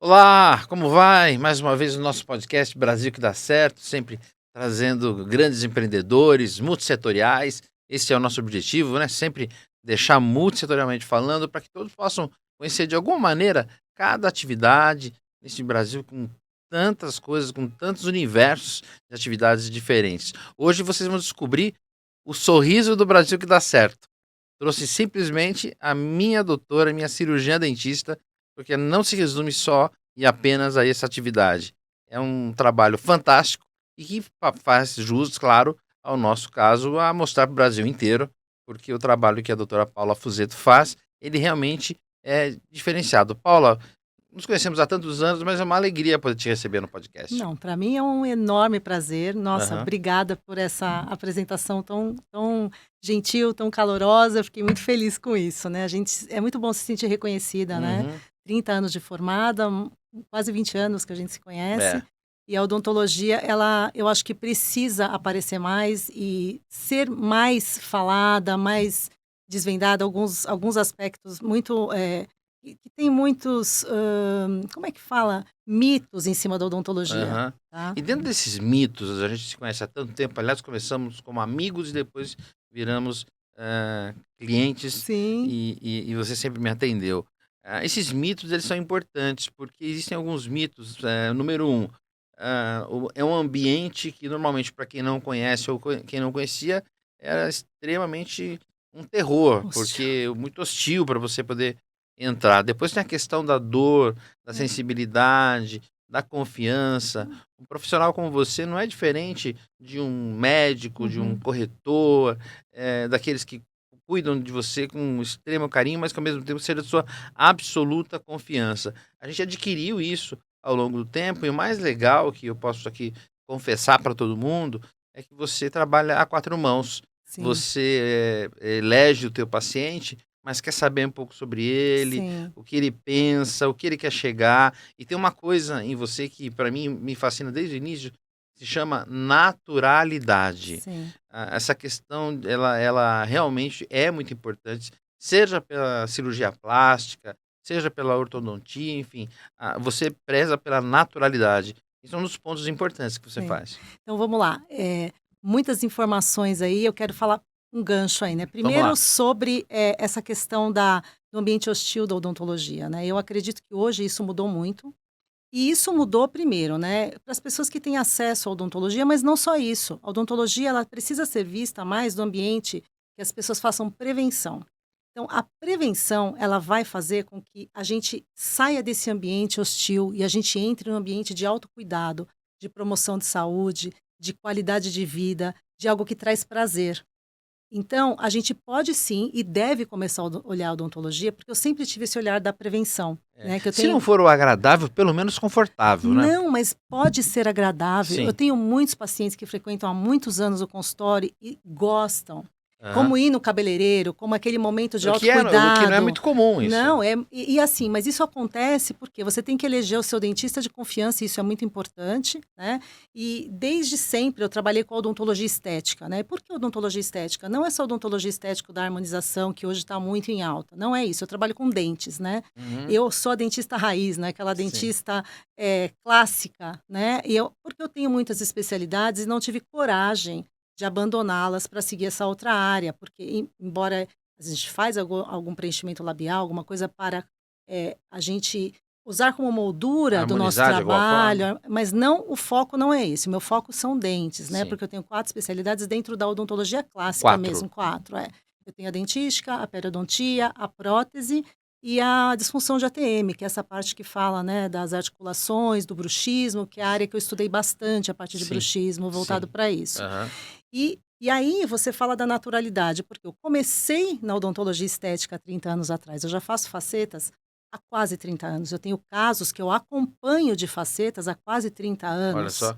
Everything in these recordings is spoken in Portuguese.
Olá, como vai? Mais uma vez o nosso podcast Brasil que dá certo, sempre trazendo grandes empreendedores, multissetoriais. Esse é o nosso objetivo, né? Sempre deixar multissetorialmente falando para que todos possam conhecer de alguma maneira cada atividade nesse Brasil com tantas coisas, com tantos universos de atividades diferentes. Hoje vocês vão descobrir o sorriso do Brasil que dá certo. Trouxe simplesmente a minha doutora, minha cirurgiã dentista, porque não se resume só e apenas a essa atividade. É um trabalho fantástico e que faz jus, claro, ao nosso caso, a mostrar para o Brasil inteiro, porque o trabalho que a doutora Paula Fuzeto faz, ele realmente é diferenciado. Paula, nos conhecemos há tantos anos, mas é uma alegria poder te receber no podcast. Não, para mim é um enorme prazer. Nossa, Aham. obrigada por essa apresentação tão gentil, tão calorosa. Eu fiquei muito feliz com isso, né? É muito bom se sentir reconhecida, né? Uhum. 30 anos de formada, quase 20 anos que a gente se conhece. É. E a odontologia, eu acho que precisa aparecer mais e ser mais falada, mais desvendada, alguns aspectos muito que tem muitos, como é que fala? Mitos em cima da odontologia, Aham. tá? E dentro desses mitos, a gente se conhece há tanto tempo, aliás, começamos como amigos e depois viramos clientes Sim. e você sempre me atendeu. Esses mitos, eles são importantes, porque existem alguns mitos. Número um, é um ambiente que normalmente, para quem não conhece ou quem não conhecia, era extremamente um terror, Hostil. porque muito hostil para você poder entrar. Depois tem a questão da dor, da É. sensibilidade, da confiança. Um profissional como você não é diferente de um médico, de um Uhum. corretor, daqueles que cuidam de você com um extremo carinho, mas que ao mesmo tempo seja de sua absoluta confiança. A gente adquiriu isso ao longo do tempo, e o mais legal que eu posso aqui confessar para todo mundo é que você trabalha a quatro mãos. Sim, Você elege o teu paciente, mas quer saber um pouco sobre ele, sim, o que ele pensa, o que ele quer chegar. E tem uma coisa em você que para mim me fascina desde o início, se chama naturalidade. sim. Essa questão, ela realmente é muito importante, seja pela cirurgia plástica, seja pela ortodontia, enfim, você preza pela naturalidade. Isso é um dos pontos importantes que você Sim. faz. Então vamos lá, muitas informações aí, eu quero falar um gancho aí, né. Vamos Primeiro lá. sobre, essa questão do ambiente hostil da odontologia, né. Eu acredito que hoje isso mudou muito, e isso mudou primeiro, né, para as pessoas que têm acesso à odontologia, mas não só isso, a odontologia ela precisa ser vista mais do ambiente que as pessoas façam prevenção. Então a prevenção, ela vai fazer com que a gente saia desse ambiente hostil e a gente entre num ambiente de autocuidado, de promoção de saúde, de qualidade de vida, de algo que traz prazer. Então, a gente pode sim e deve começar a olhar a odontologia, porque eu sempre tive esse olhar da prevenção, né, que eu Se não tenho. for o agradável, pelo menos confortável, né? Não, mas pode ser agradável. Eu Sim. tenho muitos pacientes que frequentam há muitos anos o consultório e gostam. Aham. Como ir no cabeleireiro, como aquele momento de O que não é autocuidado. muito comum isso. Não, e assim, mas isso acontece porque você tem que eleger o seu dentista de confiança, e isso é muito importante, né? E desde sempre eu trabalhei com odontologia estética, né? Por que odontologia estética? Não é só odontologia estética da harmonização, que hoje está muito em alta. Não é isso. Eu trabalho com dentes, né? Uhum. Eu sou a dentista raiz, né? Aquela Sim. dentista clássica, né? Porque eu tenho muitas especialidades e não tive coragem de abandoná-las para seguir essa outra área, porque embora a gente faz algum preenchimento labial, alguma coisa para a gente usar como moldura do nosso Harmonizar de alguma forma? trabalho, mas não, o foco não é esse. O meu foco são dentes, né? Sim. Porque eu tenho 4 especialidades dentro da odontologia clássica Quatro. mesmo, 4, é. Eu tenho a dentística, a periodontia, a prótese e a disfunção de ATM, que é essa parte que fala, né, das articulações, do bruxismo, que é a área que eu estudei bastante, a parte de Sim. bruxismo, voltado Sim. para isso. Aham. E aí você fala da naturalidade, porque eu comecei na odontologia estética há 30 anos atrás, eu já faço facetas há quase 30 anos. Eu tenho casos que eu acompanho de facetas há quase 30 Olha anos só.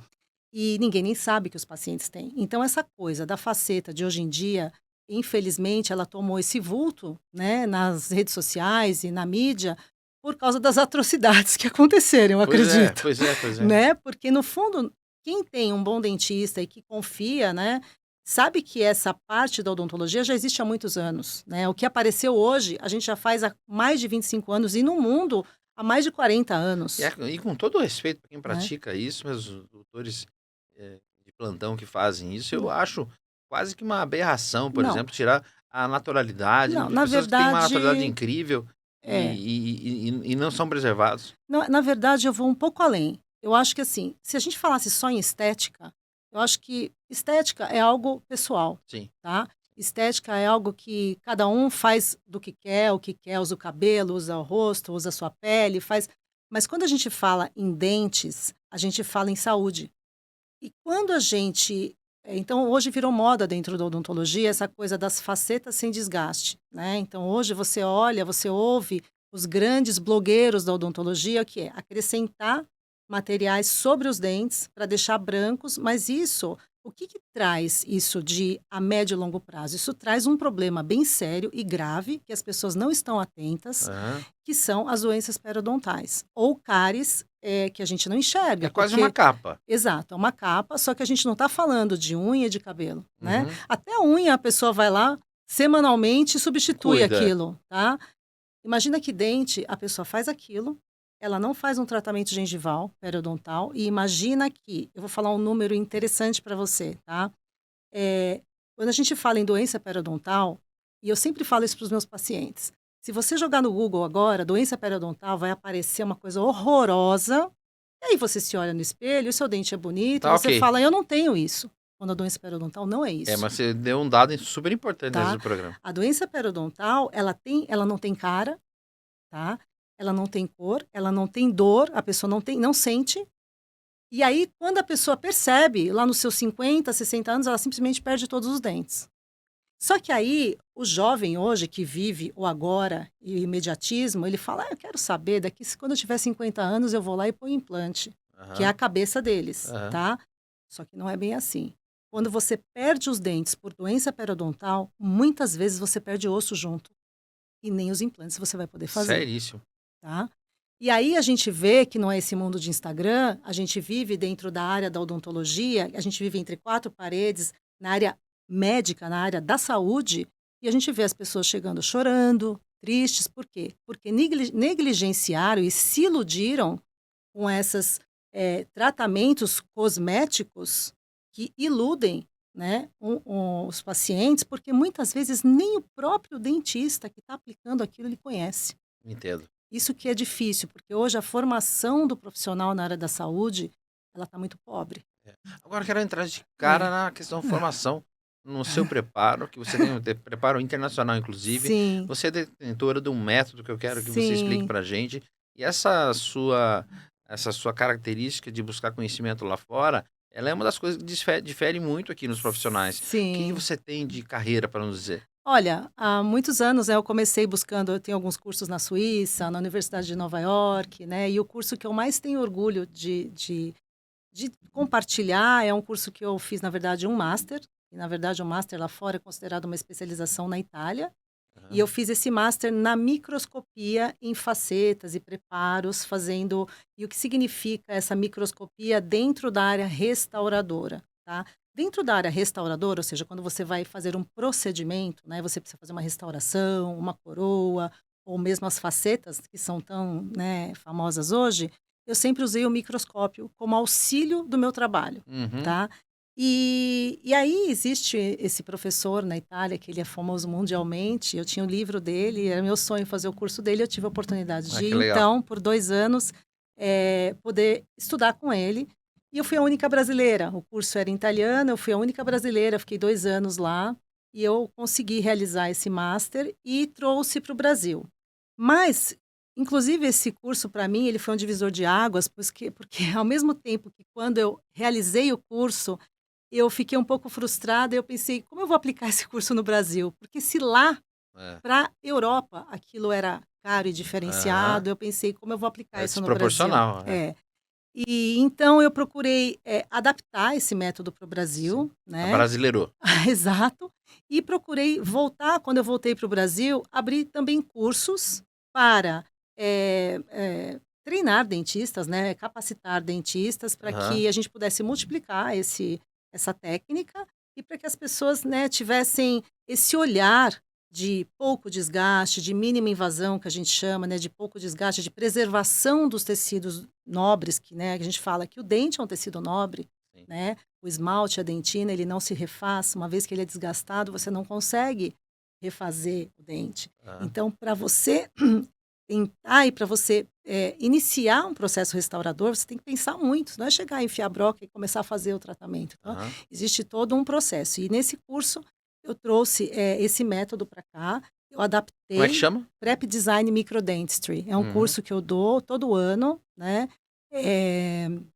e ninguém nem sabe que os pacientes têm. Então essa coisa da faceta de hoje em dia, infelizmente, ela tomou esse vulto, né, nas redes sociais e na mídia por causa das atrocidades que aconteceram, eu Pois é, acredito, pois é, pois é. né? Porque no fundo, quem tem um bom dentista e que confia, né, sabe que essa parte da odontologia já existe há muitos anos, né? O que apareceu hoje, a gente já faz há mais de 25 anos e no mundo há mais de 40 anos, E com todo o respeito para quem né? pratica isso, mas os doutores de plantão que fazem isso, eu acho quase que uma aberração, por Não, exemplo, tirar a naturalidade não, de na pessoas que têm uma naturalidade verdade, incrível é. e não são preservados. Na verdade, eu vou um pouco além. Eu acho que, assim, se a gente falasse só em estética, eu acho que estética é algo pessoal, Sim. tá? Estética é algo que cada um faz do que quer, o que quer, usa o cabelo, usa o rosto, usa a sua pele, faz. Mas quando a gente fala em dentes, a gente fala em saúde. E quando a gente. Então, hoje virou moda dentro da odontologia essa coisa das facetas sem desgaste, né? Então, hoje você olha, você ouve os grandes blogueiros da odontologia, que é acrescentar materiais sobre os dentes para deixar brancos, mas isso, o que, que traz isso de a médio e longo prazo? Isso traz um problema bem sério e grave, que as pessoas não estão atentas, Aham. que são as doenças periodontais, ou cáries, que a gente não É enxerga, quase uma porque capa. exato, é uma capa, só que a gente não está falando de unha e de cabelo, né? Uhum. Até a unha a pessoa vai lá semanalmente e substitui Cuida. aquilo, tá? Imagina que dente, a pessoa faz aquilo, ela não faz um tratamento gengival, periodontal, e imagina que, eu vou falar um número interessante para você, tá? Quando a gente fala em doença periodontal, e eu sempre falo isso para os meus pacientes, se você jogar no Google agora, doença periodontal, vai aparecer uma coisa horrorosa, e aí você se olha no espelho, o seu dente é bonito, e Tá você ok. fala, eu não tenho isso. Quando a doença periodontal não é isso, Mas você deu um dado super importante nesse tá? do programa. A doença periodontal, ela não tem cara, tá? Ela não tem cor, ela não tem dor, a pessoa não sente. E aí, quando a pessoa percebe, lá nos seus 50, 60 anos, ela simplesmente perde todos os dentes. Só que aí, o jovem hoje que vive o agora e o imediatismo, ele fala: eu quero saber, quando eu tiver 50 anos, eu vou lá e ponho implante, que é a Aham. cabeça deles, Aham. tá? Só que não é bem assim. Quando você perde os dentes por doença periodontal, muitas vezes você perde osso junto. E nem os implantes você vai poder fazer, Seríssimo. tá? E aí a gente vê que não é esse mundo de Instagram, a gente vive dentro da área da odontologia, a gente vive entre quatro paredes, na área médica, na área da saúde, e a gente vê as pessoas chegando chorando, tristes, por quê? Porque negligenciaram e se iludiram com esses tratamentos cosméticos que iludem, né, os pacientes, porque muitas vezes nem o próprio dentista que está aplicando aquilo ele conhece. Entendo. Isso que é difícil, porque hoje a formação do profissional na área da saúde, ela está muito pobre. Agora eu quero entrar de cara É. na questão formação, no seu preparo, que você tem um preparo internacional, inclusive. Sim, Você é detentora de um método que eu quero que você explique sim, pra gente. E essa sua característica de buscar conhecimento lá fora, ela é uma das coisas que difere muito aqui nos profissionais. O que sim. você tem de carreira para nos dizer? Olha, há muitos anos, né, eu comecei buscando, eu tenho alguns cursos na Suíça, na Universidade de Nova York, né, e o curso que eu mais tenho orgulho de compartilhar é um curso que eu fiz, na verdade, um master, e na verdade o master lá fora é considerado uma especialização na Itália, e Aham. eu fiz esse master na microscopia em facetas e preparos, fazendo. E o que significa essa microscopia dentro da área restauradora, tá? Dentro da área restauradora, ou seja, quando você vai fazer um procedimento, né, você precisa fazer uma restauração, uma coroa, ou mesmo as facetas, que são tão, né, famosas hoje, eu sempre usei o microscópio como auxílio do meu trabalho, Uhum. tá? E aí existe esse professor na Itália, que ele é famoso mundialmente, eu tinha o livro dele, era meu sonho fazer o curso dele, eu tive a oportunidade Ah, de, que legal. então, por 2 anos, poder estudar com ele. E eu fui a única brasileira, o curso era em italiano, eu fui a única brasileira, fiquei 2 anos lá, e eu consegui realizar esse master e trouxe para o Brasil. Mas, inclusive, esse curso, para mim, ele foi um divisor de águas, porque ao mesmo tempo que quando eu realizei o curso, eu fiquei um pouco frustrada, eu pensei: "Como eu vou aplicar esse curso no Brasil?". Porque se lá, É. para Europa, aquilo era caro e Aham. diferenciado, eu pensei: "Como eu vou aplicar É isso no Brasil?". desproporcional, é. É. E então eu procurei, adaptar esse método para o Sim. Brasil, né. Abrasileirou. Exato. E procurei voltar, quando eu voltei para o Brasil, abrir também cursos para, treinar dentistas, né, capacitar dentistas para Aham. que a gente pudesse multiplicar essa técnica e para que as pessoas, né, tivessem esse olhar de pouco desgaste, de mínima invasão, que a gente chama, né, de pouco desgaste, de preservação dos tecidos nobres, que, né, que a gente fala que o dente é um tecido nobre, Sim. né? O esmalte, a dentina, ele não se refaz. Uma vez que ele é desgastado, você não consegue refazer o dente. Aham. Então, para você tentar e para você iniciar um processo restaurador, você tem que pensar muito. Não é chegar, enfiar a broca e começar a fazer o tratamento. Então, Aham. existe todo um processo. E nesse curso, eu trouxe esse método para cá. Eu Como é que adaptei chama? Prep Design Microdentistry. É um Uhum. curso que eu dou todo ano, né?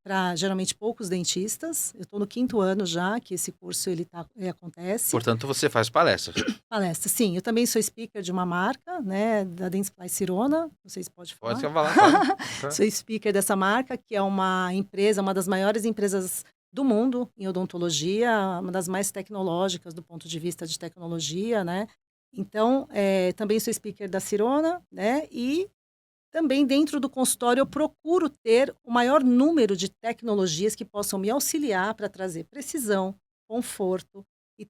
Para geralmente poucos dentistas. Eu estou no 5º ano já que esse curso ele acontece. Portanto, você faz palestras. Palestra, sim. Eu também sou speaker de uma marca, né, da Dentsply Sirona, não sei se pode Pode falar. falar, claro. Claro. Sou speaker dessa marca, que é uma empresa, uma das maiores empresas do mundo em odontologia, uma das mais tecnológicas do ponto de vista de tecnologia, né? Então, também sou speaker da Sirona, né? E também dentro do consultório eu procuro ter o maior número de tecnologias que possam me auxiliar para trazer precisão, conforto e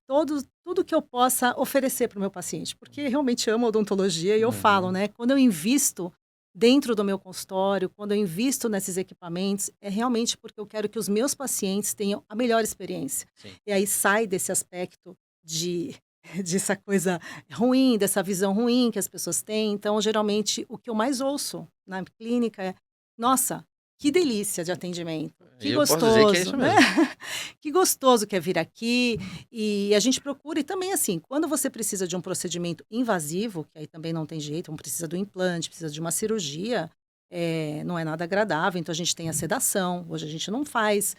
tudo que eu possa oferecer para o meu paciente, porque realmente amo a odontologia e eu falo, Uhum. né? Quando eu invisto dentro do meu consultório, quando eu invisto nesses equipamentos, é realmente porque eu quero que os meus pacientes tenham a melhor experiência. Sim. E aí sai desse aspecto de dessa coisa ruim, dessa visão ruim que as pessoas têm. Então, geralmente, o que eu mais ouço na clínica é: nossa, que delícia de atendimento, que Eu posso dizer que é gostoso, isso né? mesmo. Que gostoso que é vir aqui. E a gente procura, e também assim, quando você precisa de um procedimento invasivo, que aí também não tem jeito, precisa do implante, precisa de uma cirurgia, não é nada agradável, então a gente tem a sedação. Hoje a gente não faz.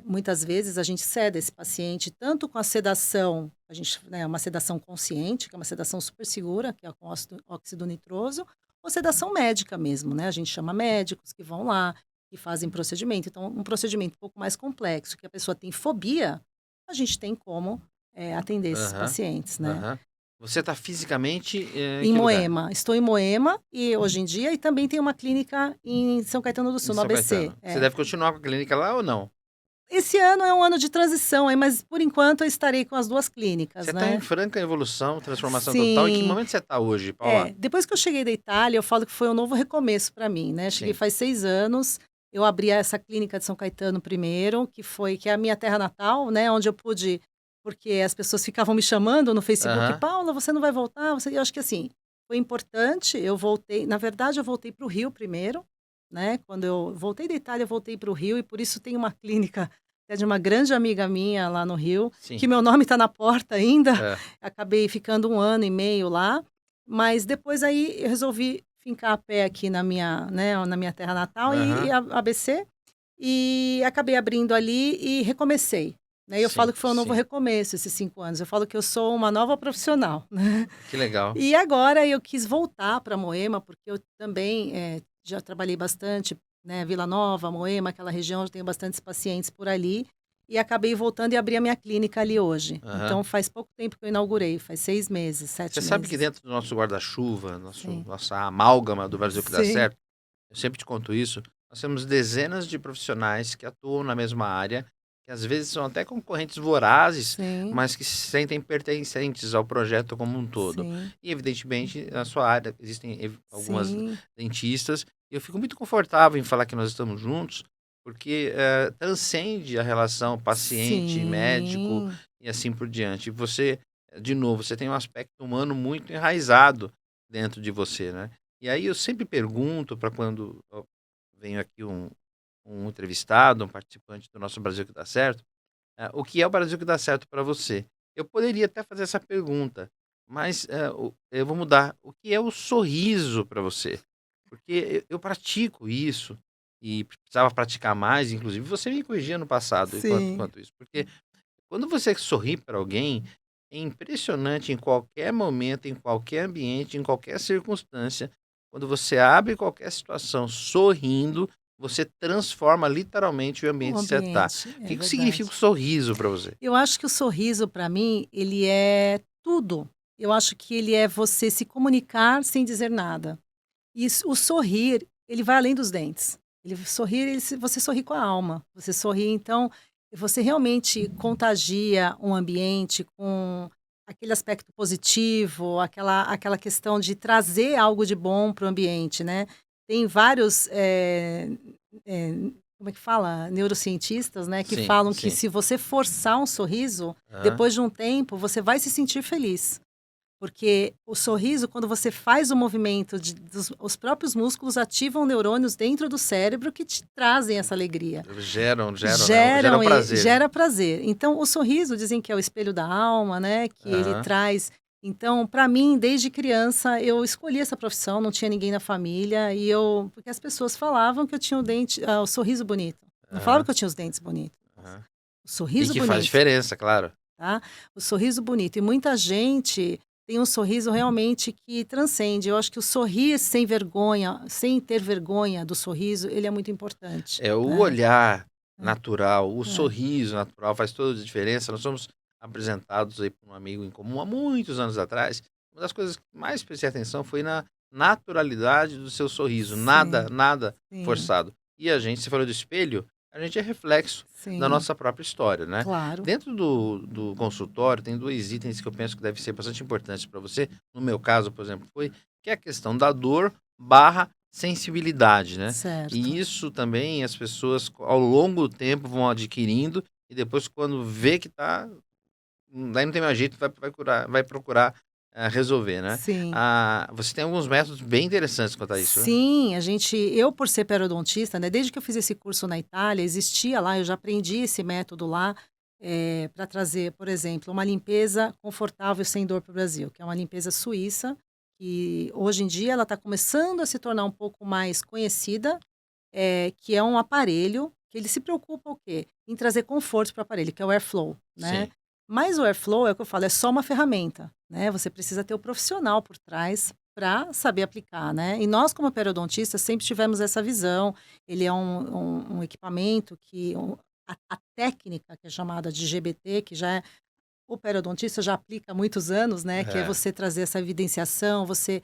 Muitas vezes a gente ceda esse paciente tanto com a sedação, a gente, né, uma sedação consciente, que é uma sedação super segura, que é com óxido nitroso, ou sedação médica mesmo, né? A gente chama médicos que vão lá e fazem procedimento. Então, um procedimento um pouco mais complexo, que a pessoa tem fobia, a gente tem como atender esses Aham. pacientes, né? Aham. Você está fisicamente em Em que lugar? Moema. Estou em Moema e hoje em dia, e também tem uma clínica em São Caetano do Em Sul, no São ABC. Caetano. Você deve continuar com a clínica lá ou não? Esse ano é um ano de transição, aí, mas por enquanto eu estarei com as 2 Você clínicas, está em né. franca evolução, transformação total. Em que Sim. momento você está hoje, Paula? Depois que eu cheguei da Itália, eu falo que foi um novo recomeço para mim, né. Cheguei Sim. faz 6 anos, eu abri essa clínica de São Caetano primeiro, que é a minha terra natal, né, onde eu pude porque as pessoas ficavam me chamando no Facebook: Aham. "Paula, você não vai voltar? Você", eu acho que assim, foi importante, eu voltei na verdade eu voltei para o Rio primeiro, né, quando eu voltei da Itália, eu voltei para o Rio e por isso tem uma clínica, é de uma grande amiga minha lá no Rio, que Sim. meu nome está na porta ainda, É. acabei ficando 1 ano e meio lá, mas depois aí eu resolvi fincar a pé aqui na minha, né, na minha terra natal e Aham. a ABC, e acabei abrindo ali e recomecei, né. Eu falo Sim, que foi um novo sim. recomeço esses 5 anos, eu falo que eu sou uma nova profissional, né. Que legal. E agora eu quis voltar para Moema, porque eu também, já trabalhei bastante, né, Vila Nova, Moema, aquela região, eu tenho bastantes pacientes por ali, e acabei voltando e abri a minha clínica ali hoje. Aham. Então faz pouco tempo que eu inaugurei, faz 6 meses, Você 7 sabe que meses. dentro do nosso guarda-chuva, Sim. nossa amálgama do Brasil que dá Sim, certo, eu sempre te conto isso, nós temos dezenas de profissionais que atuam na mesma área, que às vezes são até concorrentes vorazes, sim, mas que se sentem pertencentes ao projeto como um todo. sim, E, evidentemente, na sua área existem algumas sim, dentistas, e eu fico muito confortável em falar que nós estamos juntos, porque transcende a relação paciente-médico sim. e assim por diante. E você, de novo, você tem um aspecto humano muito enraizado dentro de você, né? E aí eu sempre pergunto para quando ó, venho aqui um entrevistado, um participante do nosso Brasil que dá certo, o que é o Brasil que dá certo para você? Eu poderia até fazer essa pergunta, mas eu vou mudar. O que é o sorriso para você? Porque eu pratico isso e precisava praticar mais, inclusive você me corrigia no passado enquanto Sim. quanto isso, porque quando você sorri para alguém, é impressionante em qualquer momento, em qualquer ambiente, em qualquer circunstância. Quando você abre qualquer situação sorrindo, você transforma literalmente o O ambiente que você está. ambiente, O é que significa o verdade. sorriso para você? Eu acho que o sorriso para mim, ele é tudo. Eu acho que ele é você se comunicar sem dizer nada. O sorrir, ele vai além dos dentes. Ele sorrir, você sorri com a alma. Você sorri, então, você realmente contagia um ambiente com aquele aspecto positivo, aquela questão de trazer algo de bom para o ambiente, né. Tem vários, como é que fala? Neurocientistas, né, que Sim, falam que sim. se você forçar um sorriso, Aham. depois de um tempo você vai se sentir feliz. Porque o sorriso, quando você faz o movimento os próprios músculos ativam neurônios dentro do cérebro que te trazem essa alegria. Geram, né? Geram prazer. Gera prazer. Então, o sorriso dizem que é o espelho da alma, né, que ele Aham. traz então, para mim, desde criança, eu escolhi essa profissão, não tinha ninguém na família porque as pessoas falavam que eu tinha o sorriso bonito. Não falavam Aham. que eu tinha os dentes bonitos. Aham. O E sorriso que faz bonito, diferença, claro. tá? O sorriso bonito. E muita gente tem um sorriso realmente que transcende. Eu acho que o sorrir sem vergonha, sem ter vergonha do sorriso, ele é muito importante, É o né? olhar É, natural, o é. sorriso natural faz toda a diferença. Nós somos apresentados aí por um amigo em comum há muitos anos atrás. Uma das coisas que mais prestei atenção foi na naturalidade do seu sorriso, nada, Sim, nada sim, forçado. E a gente, você falou do espelho, a gente é reflexo da sim, nossa própria história, né? claro. Dentro do consultório, tem dois itens que eu penso que devem ser bastante importantes para você. No meu caso, por exemplo, foi que é a questão da dor barra sensibilidade, né? E Certo. isso também as pessoas ao longo do tempo vão adquirindo e depois quando vê que tá, daí não tem mais jeito, vai procurar resolver, né? Sim. Ah, você tem alguns métodos bem interessantes quanto a isso, né? Sim, eu por ser periodontista, né, desde que eu fiz esse curso na Itália, existia lá, eu já aprendi esse método lá, para trazer, por exemplo, uma limpeza confortável sem dor para o Brasil, que é uma limpeza suíça, que hoje em dia ela está começando a se tornar um pouco mais conhecida, que é um aparelho que ele se preocupa o quê? Em trazer conforto para o aparelho, que é o Airflow, né. Sim, Mas o Airflow, é o que eu falo, é só uma ferramenta, né, você precisa ter o profissional por trás para saber aplicar, né. E nós como periodontistas sempre tivemos essa visão, ele é um equipamento que a técnica que é chamada de GBT, que já é o periodontista já aplica há muitos anos, né, que é é, você trazer essa evidenciação, você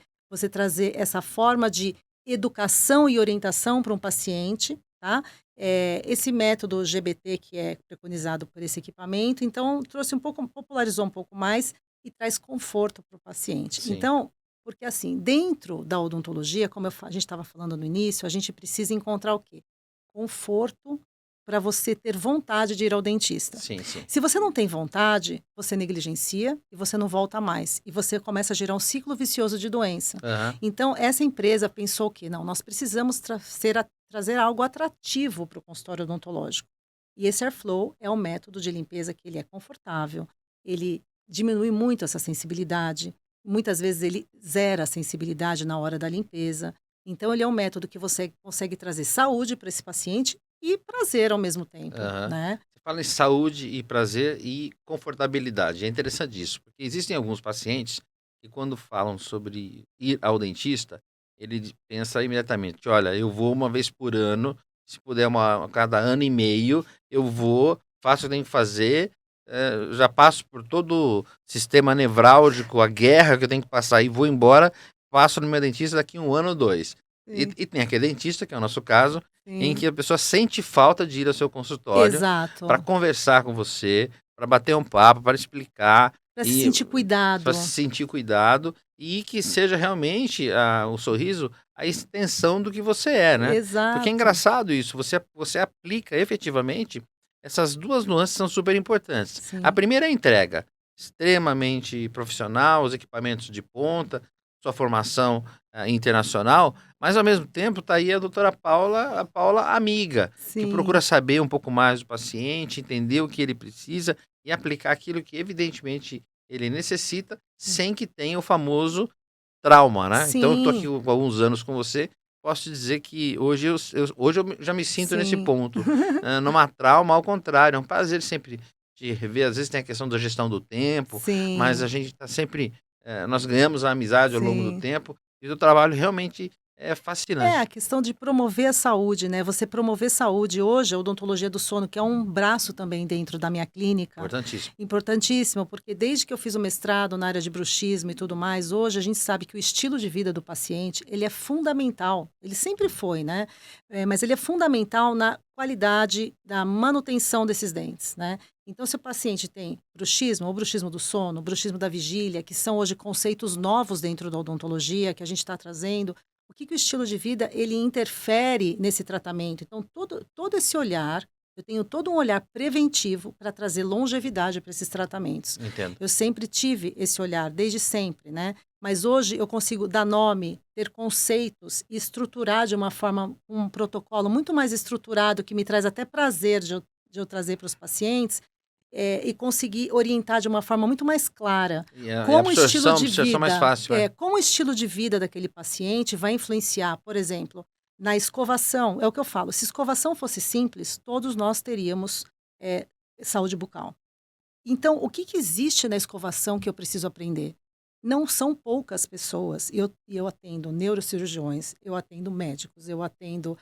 trazer essa forma de educação e orientação para um paciente, tá. Esse método GBT que é preconizado por esse equipamento, então trouxe um pouco popularizou um pouco mais e traz conforto para o paciente. sim, Então, porque assim, dentro da odontologia, como a gente estava falando no início, a gente precisa encontrar o quê? Conforto para você ter vontade de ir ao dentista. sim, sim. Se você não tem vontade, você negligencia e você não volta mais. E você começa a gerar um ciclo vicioso de doença. Aham, Então, essa empresa pensou que, não, nós precisamos trazer algo atrativo para o consultório odontológico. E esse Airflow é um método de limpeza que ele é confortável, ele diminui muito essa sensibilidade. Muitas vezes ele zera a sensibilidade na hora da limpeza. Então, ele é um método que você consegue trazer saúde para esse paciente e prazer ao mesmo tempo, aham. né? Você fala em saúde e prazer e confortabilidade. É interessante isso, porque existem alguns pacientes que quando falam sobre ir ao dentista, ele pensa imediatamente, olha, eu vou uma vez por ano, se puder a cada ano e meio, eu vou, faço o que eu tenho que fazer, já passo por todo o sistema nevrálgico, a guerra que eu tenho que passar e vou embora, passo no meu dentista daqui um ano ou dois. Sim, E tem aquele dentista, que é o nosso caso, em sim. que a pessoa sente falta de ir ao seu consultório para Exato. conversar com você, para bater um papo, para explicar Para se e sentir para se cuidado. sentir cuidado e que seja realmente o sorriso a extensão do que você é, né? Porque é Exato. engraçado isso, você aplica efetivamente essas duas nuances são super importantes. A Sim, primeira é a entrega, extremamente profissional, os equipamentos de ponta, sua formação internacional, mas ao mesmo tempo está aí a Paula amiga, que procura sim. saber um pouco mais do paciente, entender o que ele precisa e aplicar aquilo que evidentemente ele necessita, sem que tenha o famoso trauma, né. Então eu tô aqui Sim, com alguns anos com você, posso te dizer que hoje eu já me sinto nesse sim. ponto, numa trauma, ao contrário, é um prazer sempre te rever, às vezes tem a questão da gestão do tempo, mas a Sim, gente está sempre nós ganhamos a amizade ao longo do sim. tempo, e o trabalho realmente é É, a fascinante. questão de promover a saúde, né, você promover saúde. Hoje, a odontologia do sono, que é um braço também dentro da minha clínica, Importantíssimo. importantíssimo, porque desde que eu fiz o mestrado na área de bruxismo e tudo mais, hoje a gente sabe que o estilo de vida do paciente, ele é fundamental, ele sempre foi, né, mas ele é fundamental na qualidade da manutenção desses dentes, né. Então, se o paciente tem bruxismo, ou bruxismo do sono, bruxismo da vigília, que são hoje conceitos novos dentro da odontologia, que a gente está trazendo, o que que o estilo de vida ele interfere nesse tratamento? Então, todo esse olhar, eu tenho todo um olhar preventivo para trazer longevidade para esses tratamentos. Entendo. Eu sempre tive esse olhar, desde sempre, né? Mas hoje eu consigo dar nome, ter conceitos e estruturar de uma forma, um protocolo muito mais estruturado, que me traz até prazer de eu trazer para os pacientes, e conseguir orientar de uma forma muito mais clara E a como o estilo de absorção mais vida, fácil, é. como o estilo de vida daquele paciente vai influenciar, por exemplo, na escovação. É o que eu falo, se escovação fosse simples, todos nós teríamos eh, saúde bucal. Então, o que que existe na escovação que eu preciso aprender? Não são poucas pessoas. E eu atendo neurocirurgiões, eu atendo médicos, eu atendo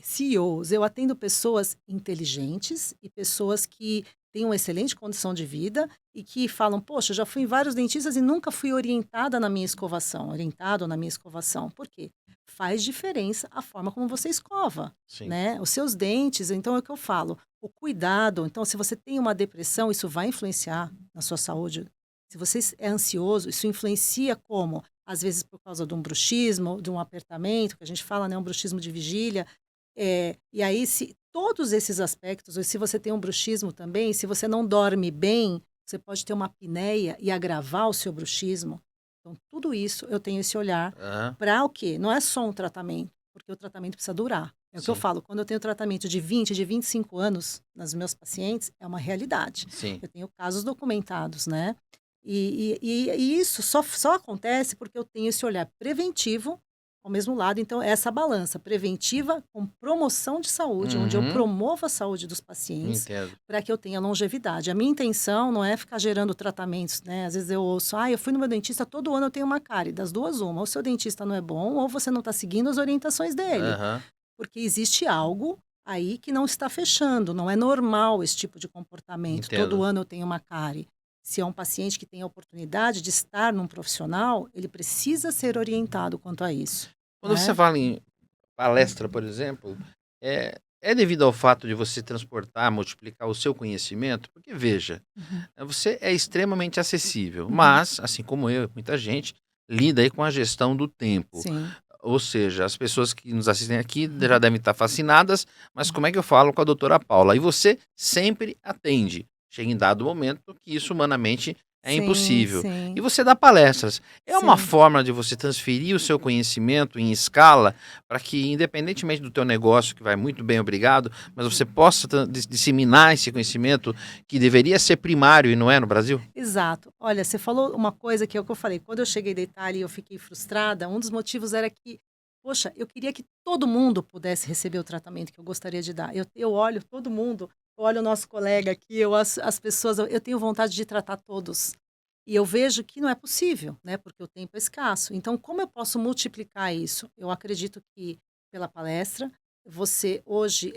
CEOs, eu atendo pessoas inteligentes e pessoas que têm uma excelente condição de vida e que falam: Poxa, eu já fui em vários dentistas e nunca fui orientada na minha escovação, orientado na minha escovação. Por quê? Faz diferença a forma como você escova, Sim. né? Os seus dentes. Então, é o que eu falo. O cuidado, então, se você tem uma depressão, isso vai influenciar na sua saúde. Se você é ansioso, isso influencia como? Às vezes por causa de um bruxismo, de um apertamento, que a gente fala, né, um bruxismo de vigília. E aí, se todos esses aspectos, ou se você tem um bruxismo também, se você não dorme bem, você pode ter uma apneia e agravar o seu bruxismo. Então, tudo isso eu tenho esse olhar Aham. para o quê? Não é só um tratamento, porque o tratamento precisa durar. É o que eu Sim. falo, quando eu tenho tratamento de 20, de 25 anos nos meus pacientes, é uma realidade. Sim. Eu tenho casos documentados, né? E isso só acontece porque eu tenho esse olhar preventivo ao mesmo lado. Então, essa balança preventiva com promoção de saúde, onde eu Uhum. promovo a saúde dos pacientes Entendo. para que eu tenha longevidade. A minha intenção não é ficar gerando tratamentos, né? Às vezes eu ouço, eu fui no meu dentista, todo ano eu tenho uma cárie. Das duas, uma. Ou o seu dentista não é bom, ou você não está seguindo as orientações dele. Aham. Porque existe algo aí que não está fechando, não é normal esse tipo de comportamento. Todo Entendo. ano eu tenho uma cárie. Se é um paciente que tem a oportunidade de estar num profissional, ele precisa ser orientado quanto a isso, Quando você né? fala em palestra, por exemplo, é devido ao fato de você transportar, multiplicar o seu conhecimento? Porque veja, Uhum, você é extremamente acessível, uhum, mas, assim como eu, muita gente lida aí com a gestão do tempo. sim. Ou seja, as pessoas que nos assistem aqui já Uhum, devem estar fascinadas, mas como é que eu falo com a doutora Paula? E você sempre atende. Chega em dado momento que isso humanamente é sim, impossível. E sim, você dá palestras. É uma sim. forma de você transferir o seu conhecimento em escala para que, independentemente do teu negócio, que vai muito bem, obrigado, mas você possa disseminar esse conhecimento que deveria ser primário e não é no Brasil? Exato. Olha, você falou uma coisa que é o que eu falei. Quando eu cheguei da Itália e eu fiquei frustrada, um dos motivos era que, poxa, eu queria que todo mundo pudesse receber o tratamento que eu gostaria de dar. Eu olho todo mundo, eu olho o nosso colega aqui, as pessoas, eu tenho vontade de tratar todos. E eu vejo que não é possível, né? Porque o tempo é escasso. Então, como eu posso multiplicar isso? Eu acredito que pela palestra, você hoje,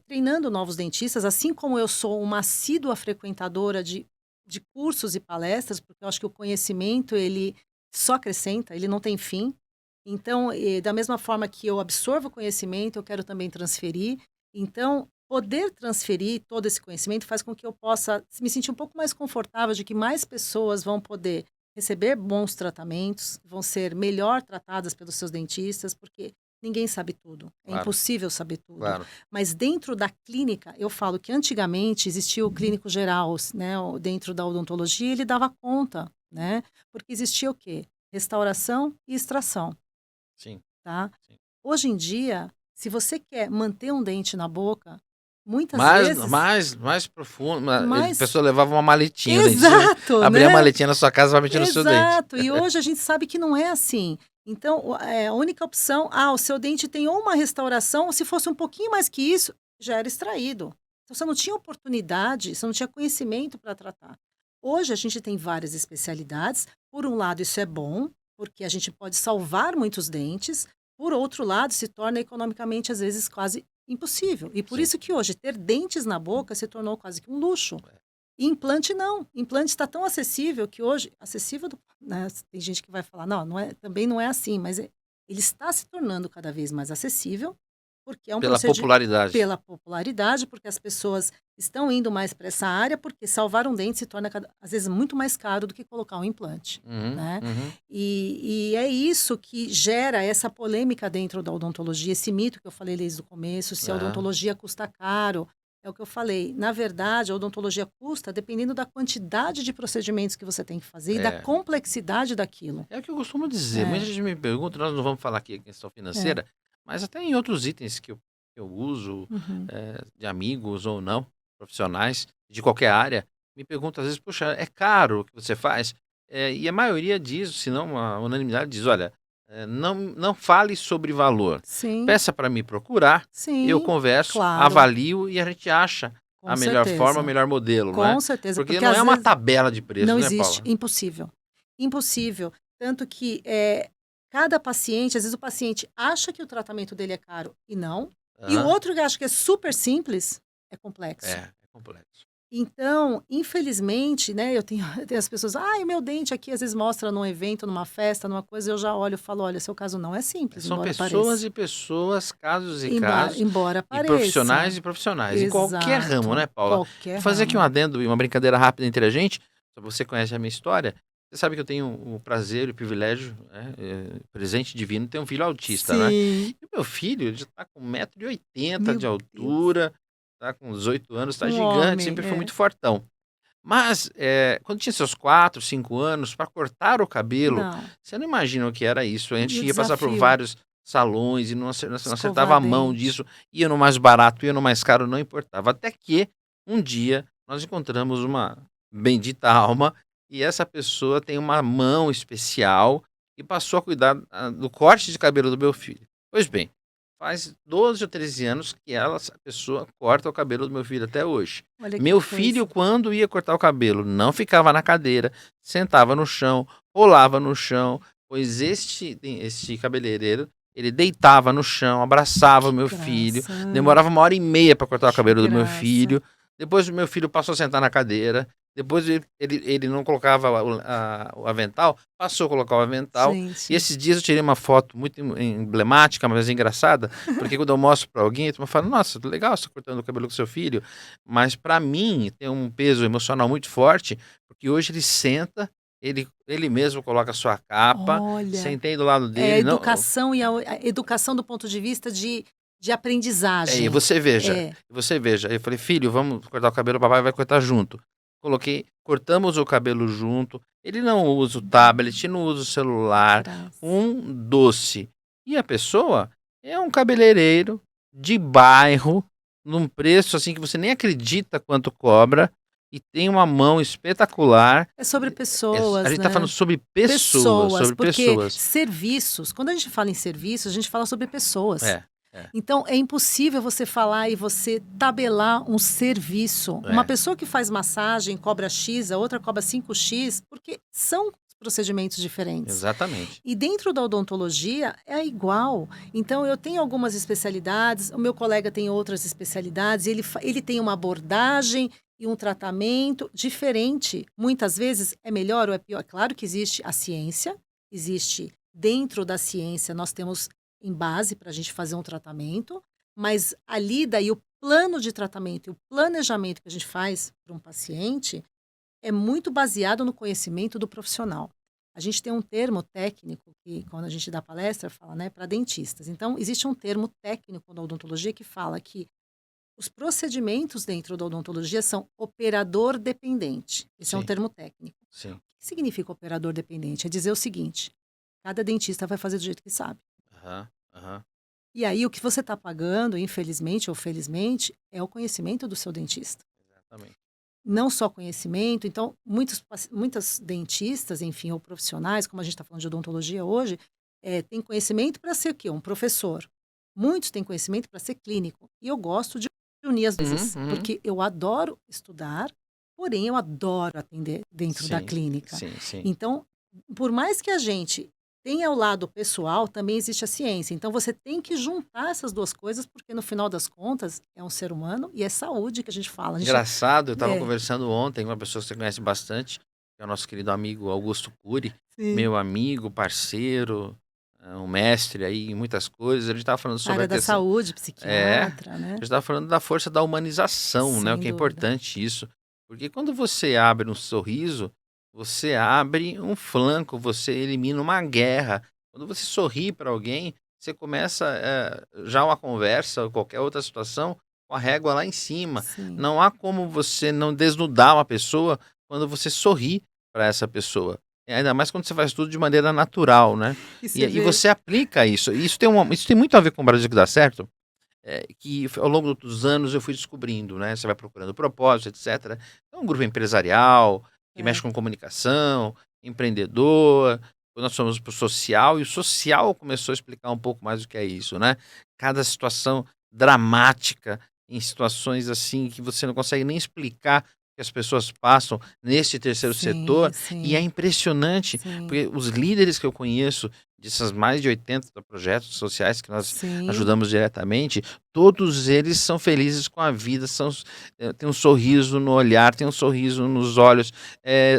treinando novos dentistas, assim como eu sou uma assídua frequentadora de cursos e palestras, porque eu acho que o conhecimento ele só acrescenta, ele não tem fim. Então, da mesma forma que eu absorvo o conhecimento, eu quero também transferir. Então, poder transferir todo esse conhecimento faz com que eu possa me sentir um pouco mais confortável de que mais pessoas vão poder receber bons tratamentos, vão ser melhor tratadas pelos seus dentistas, porque ninguém sabe tudo. É Claro, impossível saber tudo. claro. Mas dentro da clínica, eu falo que antigamente existia o clínico geral, né, dentro da odontologia, ele dava conta, né? Porque existia o quê? Restauração e extração, Sim, tá? sim. Hoje em dia, se você quer manter um dente na boca, muitas vezes, Mais profundo, a mais pessoa levava uma maletinha, o dentista exato, abria a né? maletinha na sua casa e vai mexer no seu dente. Exato. E hoje a gente sabe que não é assim. Então, a única opção, o seu dente tem ou uma restauração, ou se fosse um pouquinho mais que isso, já era extraído. Então, você não tinha oportunidade, você não tinha conhecimento para tratar. Hoje a gente tem várias especialidades. Por um lado, isso é bom, porque a gente pode salvar muitos dentes. por outro lado, se torna economicamente, às vezes, quase impossível. E por Sim. isso que hoje ter dentes na boca se tornou quase que um luxo. E implante não. Implante está tão acessível que hoje, acessível, né, tem gente que vai falar, não, também não é assim, mas ele está se tornando cada vez mais acessível, porque é um Pela procedimento popularidade. pela popularidade, porque as pessoas estão indo mais para essa área, porque salvar um dente se torna, às vezes, muito mais caro do que colocar um implante. Uhum, Né? uhum. E é isso que gera essa polêmica dentro da odontologia, esse mito que eu falei desde o começo, se a odontologia custa caro. É o que eu falei. Na verdade, a odontologia custa dependendo da quantidade de procedimentos que você tem que fazer e da complexidade daquilo. É o que eu costumo dizer. Muita gente me pergunta, nós não vamos falar aqui a questão financeira, mas até em outros itens que eu uso, Uhum. de amigos ou não, profissionais, de qualquer área, me perguntam às vezes, poxa, é caro o que você faz? E a maioria diz, se não a unanimidade diz, olha, não fale sobre valor. Sim, Peça para me procurar, eu sim, converso, claro, avalio e a gente acha com a melhor forma, o certeza. melhor modelo, não é? Com certeza, Porque porque não às é uma vezes tabela de preço, não né, existe, Paula? impossível. Impossível. Tanto que cada paciente, às vezes o paciente acha que o tratamento dele é caro e não, e o Aham. outro que acha que é super simples é complexo. É complexo. Então, infelizmente, né, eu tenho as pessoas, o meu dente aqui às vezes mostra num evento, numa festa, numa coisa, eu já olho e falo, olha, seu caso não é simples, São embora pessoas pareça. e pessoas, casos e casos, Embora e pareça. profissionais, em qualquer ramo, Exato. né, Paula? Qualquer Vou fazer aqui um ramo. adendo e uma brincadeira rápida entre a gente. Se você conhece a minha história, você sabe que eu tenho o prazer e o privilégio, né, presente divino, de ter um filho autista, né? Sim. E o meu filho, ele já tá com 1,80 m Meu de Deus. altura, tá com 18 anos, tá Um gigante, homem, sempre foi muito fortão. Mas, quando tinha seus 4, 5 anos, para cortar o cabelo, Não. você não imagina o que era isso. A E o gente ia passar por desafio? vários salões e não acertava Escovar a mão dente. disso, ia no mais barato, ia no mais caro, não importava. Até que, um dia, nós encontramos uma bendita alma e essa pessoa tem uma mão especial e passou a cuidar, do corte de cabelo do meu filho. Pois bem, faz 12 ou 13 anos que essa pessoa corta o cabelo do meu filho até hoje. Olha que Meu coisa. filho, quando ia cortar o cabelo, não ficava na cadeira, sentava no chão, rolava no chão, pois este cabeleireiro, ele deitava no chão, abraçava o Que meu filho, graça. demorava 1h30 para cortar o Que cabelo do meu graça. filho. Depois o meu filho passou a sentar na cadeira. Depois ele não colocava o avental, passou a colocar o avental. E Gente. esses dias eu tirei uma foto muito emblemática, mas engraçada, porque quando eu mostro para alguém, a turma fala, nossa, legal você cortando o cabelo com seu filho, mas para mim tem um peso emocional muito forte, porque hoje ele senta, ele mesmo coloca a sua capa, Olha, sentei do lado é a dele, não, educação e a educação do ponto de vista de e aprendizagem. É. você veja. Aí eu falei, filho, vamos cortar o cabelo, o papai vai cortar junto. Cortamos o cabelo junto. Ele não usa o tablet, não usa o celular, Graça. um doce. E a pessoa é um cabeleireiro de bairro, num preço assim que você nem acredita quanto cobra, e tem uma mão espetacular. É sobre A pessoas, gente tá falando né? sobre pessoas, Pessoas, sobre porque pessoas. serviços, quando a gente fala em serviços, a gente fala sobre pessoas. É, é, Então, é impossível você falar e você tabelar um serviço. Uma é. pessoa que faz massagem cobra X, a outra cobra 5x, porque são procedimentos diferentes. Exatamente. E dentro da odontologia é igual. Então, eu tenho algumas especialidades, o meu colega tem outras especialidades, ele tem uma abordagem e um tratamento diferente. Muitas vezes é melhor ou é pior. Claro que existe a ciência, existe dentro da ciência, nós temos em base para a gente fazer um tratamento, mas ali daí o plano de tratamento e o planejamento que a gente faz para um paciente é muito baseado no conhecimento do profissional. A gente tem um termo técnico que, quando a gente dá palestra, fala, né, para dentistas. Então, existe um termo técnico na odontologia que fala que os procedimentos dentro da odontologia são operador dependente. Esse é um Sim, termo técnico. sim. O que significa operador dependente? É dizer o seguinte: cada dentista vai fazer do jeito que sabe. Aham, aham. E aí, o que você está pagando, infelizmente ou felizmente, é o conhecimento do seu dentista. Exatamente. Não só conhecimento. Então, muitas dentistas, enfim, ou profissionais, como a gente está falando de odontologia hoje, têm conhecimento para ser o quê? Um professor. Muitos têm conhecimento para ser clínico. E eu gosto de unir as Uhum, coisas, uhum. porque eu adoro estudar, porém eu adoro atender dentro da Sim, clínica. sim, sim. Então, por mais que a gente tem ao lado pessoal, também existe a ciência. Então você tem que juntar essas 2 coisas, porque no final das contas é um ser humano e é saúde que a gente fala. A gente Engraçado, eu estava é, conversando ontem com uma pessoa que você conhece bastante, que é o nosso querido amigo Augusto Cury, sim, meu amigo, parceiro, um mestre aí em muitas coisas. A gente estava falando a sobre a área da questão. saúde, É, a psiquiatra, né. gente estava falando da força da humanização, né? O Sem que é dúvida. importante isso. Porque quando você abre um sorriso, você abre um flanco, você elimina uma guerra. Quando você sorri para alguém, você começa já uma conversa ou qualquer outra situação com a régua lá em cima. Sim. Não há como você não desnudar uma pessoa quando você sorri para essa pessoa. Ainda mais quando você faz tudo de maneira natural, né? E E, você e vê você aplica isso. Isso tem muito a ver com o Brasil que dá certo, ao longo dos anos eu fui descobrindo, né? Você vai procurando propósito, etc. É um grupo empresarial que mexe com certo. comunicação, empreendedor. Quando nós fomos para o social, e o social começou a explicar um pouco mais o que é isso, né? Cada situação dramática, em situações assim que você não consegue nem explicar que as pessoas passam nesse terceiro Sim, setor, e é sim, impressionante, sim, porque os líderes que eu conheço, dessas mais de 80 projetos sociais que nós sim, ajudamos diretamente, todos eles são felizes com a vida, têm um sorriso no olhar, têm um sorriso nos olhos,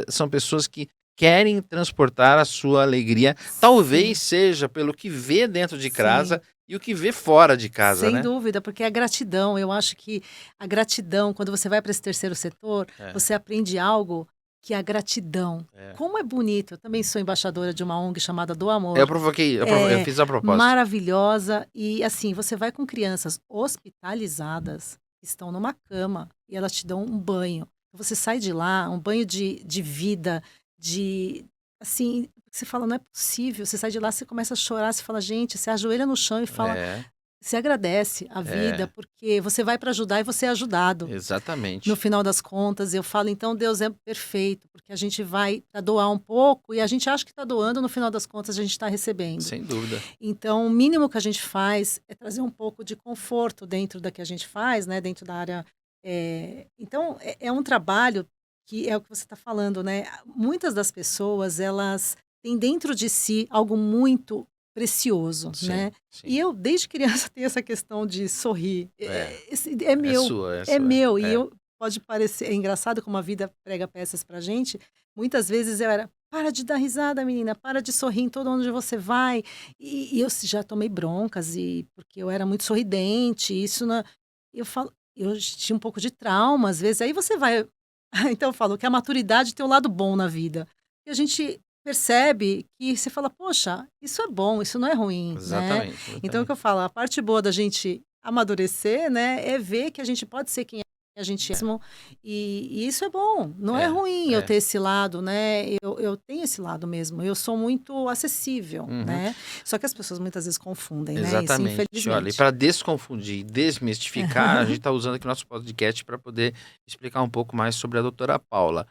são pessoas que querem transportar a sua alegria, talvez sim, seja pelo que vê dentro de casa sim. e o que vê fora de casa, Sem né? dúvida, porque a gratidão, eu acho que a gratidão, quando você vai para esse terceiro setor, É, você aprende algo que é a gratidão. é. Como é bonito, eu também sou embaixadora de uma ONG chamada Do Eu Amor. provoquei, eu É fiz a propósito. maravilhosa e, assim, você vai com crianças hospitalizadas, que estão numa cama, e elas te dão um banho. Você sai de lá, um banho de vida, de assim, você fala: "Não é possível", você sai de lá, você começa a chorar, você fala: "Gente", você ajoelha no chão e fala, É, você agradece a vida, é, porque você vai para ajudar e você é ajudado. No exatamente, final das contas, eu falo, então Deus é perfeito, porque a gente vai para doar um pouco e a gente acha que está doando, no final das contas a gente está recebendo. sem dúvida. Então, o mínimo que a gente faz é trazer um pouco de conforto dentro da que a gente faz, né, dentro da área. Então, é um trabalho que é o que você está falando, né? Muitas das pessoas, elas têm dentro de si algo muito precioso, Sim, né? sim. E eu, desde criança, tenho essa questão de sorrir. É, É é meu, sua, é é sua. meu. E É, eu, pode parecer, é engraçado como a vida prega peças pra gente. Muitas vezes eu era, para de dar risada, menina, para de sorrir em todo onde você vai. E eu já tomei broncas, e porque eu era muito sorridente, isso na eu falo, eu tinha um pouco de trauma, às vezes, aí você vai então eu falo que a maturidade tem um lado bom na vida. E a gente percebe que você fala: "Poxa, isso é bom, isso não é ruim", né. exatamente, Então é o que eu exatamente. falo, a parte boa da gente amadurecer, né, é ver que a gente pode ser quem a gente é mesmo, e isso é bom, não é É, ruim eu é. ter esse lado, né, eu tenho esse lado mesmo, eu sou muito acessível, Uhum. né. Só que as pessoas muitas vezes confundem, né, isso Exatamente. Olha, e infelizmente. para desconfundir e desmistificar, a gente está usando aqui nosso podcast para poder explicar um pouco mais sobre a doutora Paula.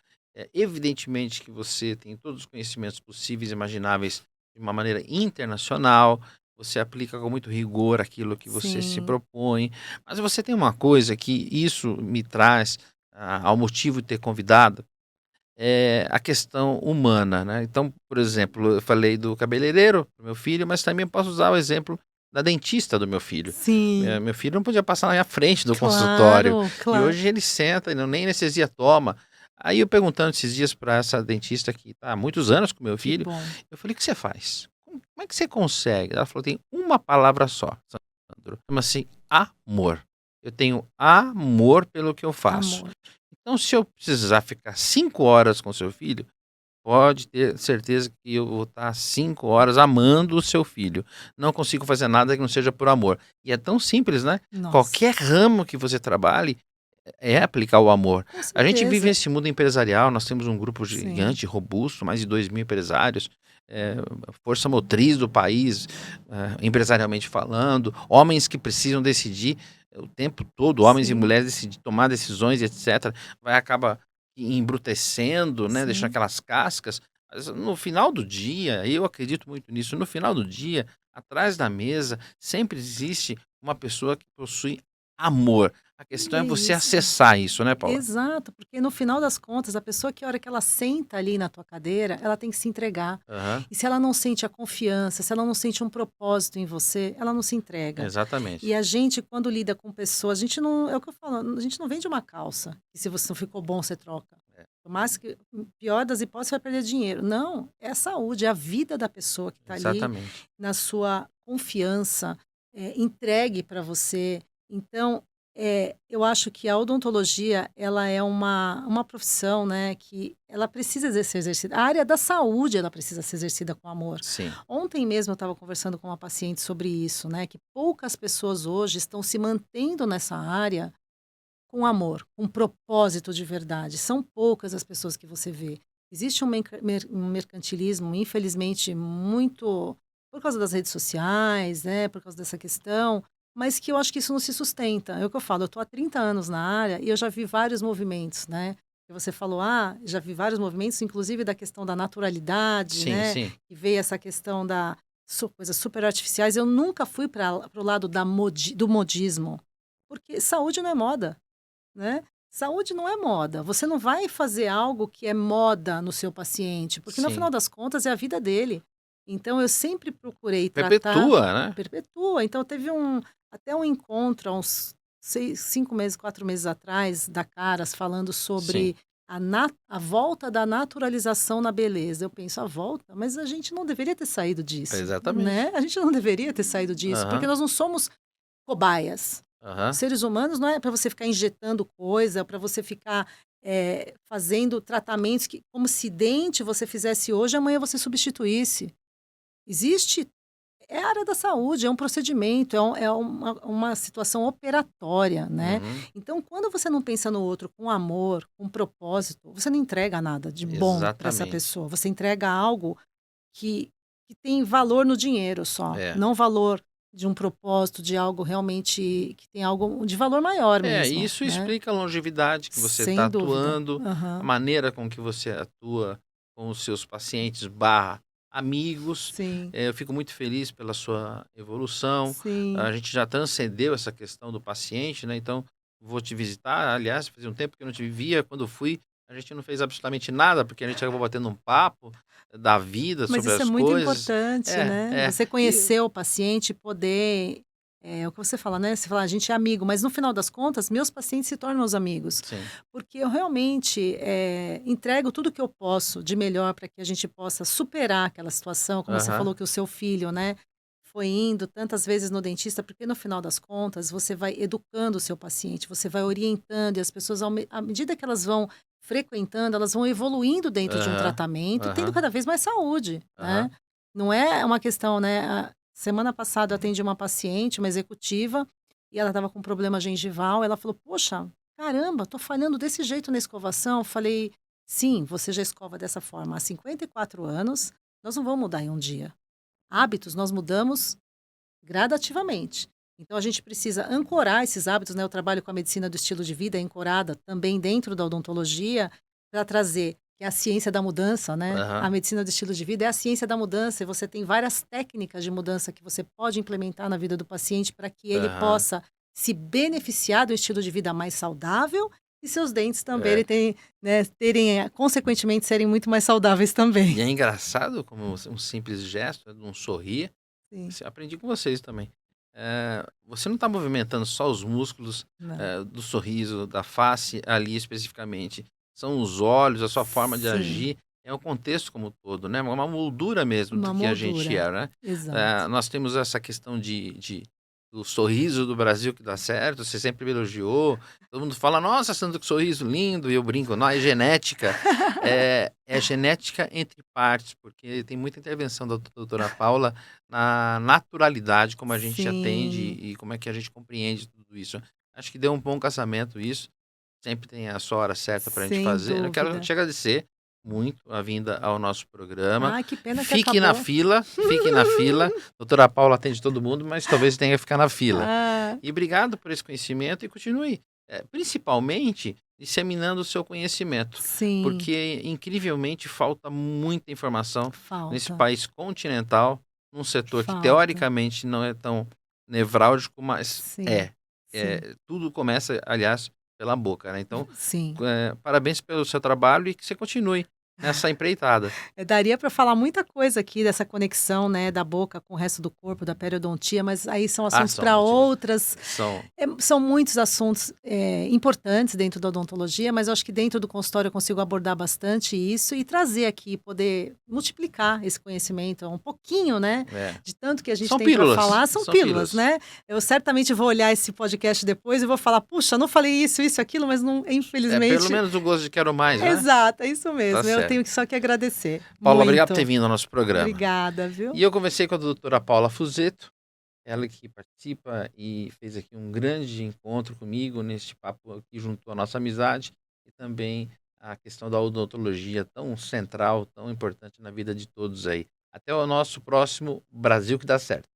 Evidentemente que você tem todos os conhecimentos possíveis e imagináveis de uma maneira internacional, você aplica com muito rigor aquilo que você se Sim, propõe, mas você tem uma coisa que isso me traz ao motivo de ter convidado, é a questão humana, né. Então, por exemplo, eu falei do cabeleireiro do meu filho, mas também posso usar o exemplo da dentista do meu filho. sim, Meu filho não podia passar na minha frente do consultório, claro, e claro. hoje ele senta e não nem anestesia toma. Aí eu perguntando esses dias para essa dentista que está há muitos anos com meu Que filho, bom. eu falei: "O que você faz? Como é que você consegue?" Ela falou: "Tem uma palavra só, Sandro, chama-se amor. Eu tenho amor pelo que eu faço. Amor. Então, se eu precisar ficar 5 horas com seu filho, pode ter certeza que eu vou estar 5 horas amando o seu filho. Não consigo fazer nada que não seja por amor." E é tão simples, né? Nossa, Qualquer ramo que você trabalhe é aplicar o amor. com A gente vive certeza. nesse mundo empresarial, nós temos um grupo Sim, gigante, robusto, mais de 2.000 empresários, força motriz do país, empresarialmente falando, homens que precisam decidir o tempo todo, homens e sim, mulheres decidir, tomar decisões, etc. Vai acabar embrutecendo, né, deixando sim, aquelas cascas. Mas no final do dia, eu acredito muito nisso, no final do dia, atrás da mesa, sempre existe uma pessoa que possui amor. A questão é você Isso. acessar isso, né, Paula? Exato, porque no final das contas, a pessoa que a hora que ela senta ali na tua cadeira, ela tem que se entregar. Aham, E se ela não sente a confiança, se ela não sente um propósito em você, ela não se entrega. E exatamente. a gente, quando lida com pessoas, a gente não, é o que eu falo, a gente não vende uma calça, que se você não ficou bom, você troca. É, Por mais que, pior das hipóteses, você vai perder dinheiro. Não, é a saúde, é a vida da pessoa que está ali exatamente. na sua confiança, entregue para você. Então, eu acho que a odontologia, ela é uma profissão, né, que ela precisa ser exercida. A área da saúde, ela precisa ser exercida com amor. Sim. Ontem mesmo eu estava conversando com uma paciente sobre isso, né, que poucas pessoas hoje estão se mantendo nessa área com amor, com propósito de verdade. São poucas as pessoas que você vê. Existe um mercantilismo, infelizmente, muito por causa das redes sociais, né, por causa dessa questão, mas que eu acho que isso não se sustenta. É o que eu falo, eu estou há 30 anos na área e eu já vi vários movimentos, né? E você falou, já vi vários movimentos, inclusive da questão da naturalidade, Sim, né? sim. E veio essa questão da coisas super artificiais. Eu nunca fui para o lado do modismo, porque saúde não é moda, né? Saúde não é moda. Você não vai fazer algo que é moda no seu paciente, porque no Sim. final das contas é a vida dele. Então eu sempre procurei tratar, Perpetua, né? perpetua. Então teve até um encontro há uns 5 meses, 4 meses atrás, da Caras, falando Sim, sobre a volta da naturalização na beleza. Eu penso, a volta, mas a gente não deveria ter saído disso, né? exatamente. A gente não deveria ter saído disso, porque Aham, nós não somos cobaias. Os aham. seres humanos não é para você ficar injetando coisa, para você ficar fazendo tratamentos que, como se dente você fizesse hoje, amanhã você substituísse. Existe, é a área da saúde, é um procedimento, uma situação operatória, né? Uhum, Então, quando você não pensa no outro com amor, com propósito, você não entrega nada de bom para essa exatamente. pessoa. Você entrega algo que, que tem valor no dinheiro só, É. não valor de um propósito, de algo realmente que tem algo de valor maior E mesmo, isso né? explica a longevidade que você está Sem dúvida. atuando, a Aham. maneira com que você atua com os seus pacientes barra amigos. Sim, Eu fico muito feliz pela sua evolução. sim. A gente já transcendeu essa questão do paciente, né? Então, vou te visitar. Aliás, fazia um tempo que eu não te via. Quando fui, a gente não fez absolutamente nada, porque a gente acabou batendo um papo da vida, Mas sobre isso é as muito coisas. importante, É, né? é. Você E, conhecer o paciente, poder. É o que você fala, né? Você fala, a gente é amigo, mas no final das contas, meus pacientes se tornam meus amigos. sim. Porque eu realmente entrego tudo que eu posso de melhor para que a gente possa superar aquela situação, como você Aham, falou que o seu filho, né, foi indo tantas vezes no dentista, porque no final das contas você vai educando o seu paciente, você vai orientando e as pessoas, à medida que elas vão frequentando, elas vão evoluindo dentro de um aham, tratamento, tendo aham, cada vez mais saúde, né? aham. Não é uma questão, né? A semana passada eu atendi uma paciente, uma executiva, e ela estava com problema gengival. Ela falou: Poxa, caramba, tô falhando desse jeito na escovação. Eu falei: Sim, você já escova dessa forma há 54 anos, nós não vamos mudar em um dia. Hábitos nós mudamos gradativamente. Então a gente precisa ancorar esses hábitos, né? Eu trabalho com a medicina do estilo de vida, é ancorada também dentro da odontologia, para trazer que é a ciência da mudança, né? A Aham, medicina do estilo de vida é a ciência da mudança, e você tem várias técnicas de mudança que você pode implementar na vida do paciente para que ele aham. possa se beneficiar do estilo de vida mais saudável e seus dentes também É. terem, consequentemente, serem muito mais saudáveis também. E é engraçado como um simples gesto, né, de um sorrir, Sim, assim, aprendi com vocês também. Você não está movimentando só os músculos, não. do sorriso, da face ali especificamente. São os olhos, a sua forma de Sim, agir, é o contexto como um todo, né? Uma moldura mesmo do uma que a gente moldura. é, né? Exato. Nós temos essa questão do sorriso do Brasil que dá certo, você sempre me elogiou. Todo mundo fala, nossa, Sandro, que sorriso lindo. E eu brinco, não, é genética. É genética entre partes, porque tem muita intervenção da doutora Paula na naturalidade, como a gente atende Sim, e como é que a gente compreende tudo isso. Acho que deu um bom casamento isso. Sempre tem a sua hora certa para a gente sem fazer. Eu quero dúvida. te agradecer muito a vinda ao nosso programa. Ai, que pena que Fique na acabou. fila, fique na fila. Doutora Paula atende todo mundo, mas talvez tenha que ficar na fila. Ah, E obrigado por esse conhecimento e continue, principalmente disseminando o seu conhecimento, sim, porque incrivelmente falta muita informação nesse falta, país continental, num setor que falta. teoricamente não é tão nevrálgico, mas Sim. é. Sim, tudo começa, aliás, pela boca, né? Então, sim. parabéns pelo seu trabalho e que você continue nessa empreitada. Daria para falar muita coisa aqui dessa conexão, né, da boca com o resto do corpo, da periodontia, mas aí são Ah, assuntos são para motivos. outras. São. São muitos assuntos importantes dentro da odontologia, mas eu acho que dentro do consultório eu consigo abordar bastante isso e trazer aqui, poder multiplicar esse conhecimento, um pouquinho, né? É. De tanto que a gente São tem para pílulas. falar, são São pílulas, pílulas. né? Eu certamente vou olhar esse podcast depois e vou falar, puxa, não falei isso, aquilo, mas não, Pelo infelizmente. menos o gosto de quero mais, né? Exato, é isso Tá mesmo. Eu certo. tenho só que agradecer. Paula, obrigado por ter Muito. vindo ao nosso programa. Obrigada, viu? E eu conversei com a doutora Paula Fuzeto, ela que participa e fez aqui um grande encontro comigo neste papo que juntou a nossa amizade e também a questão da odontologia tão central, tão importante na vida de todos aí. Até o nosso próximo Brasil que dá certo.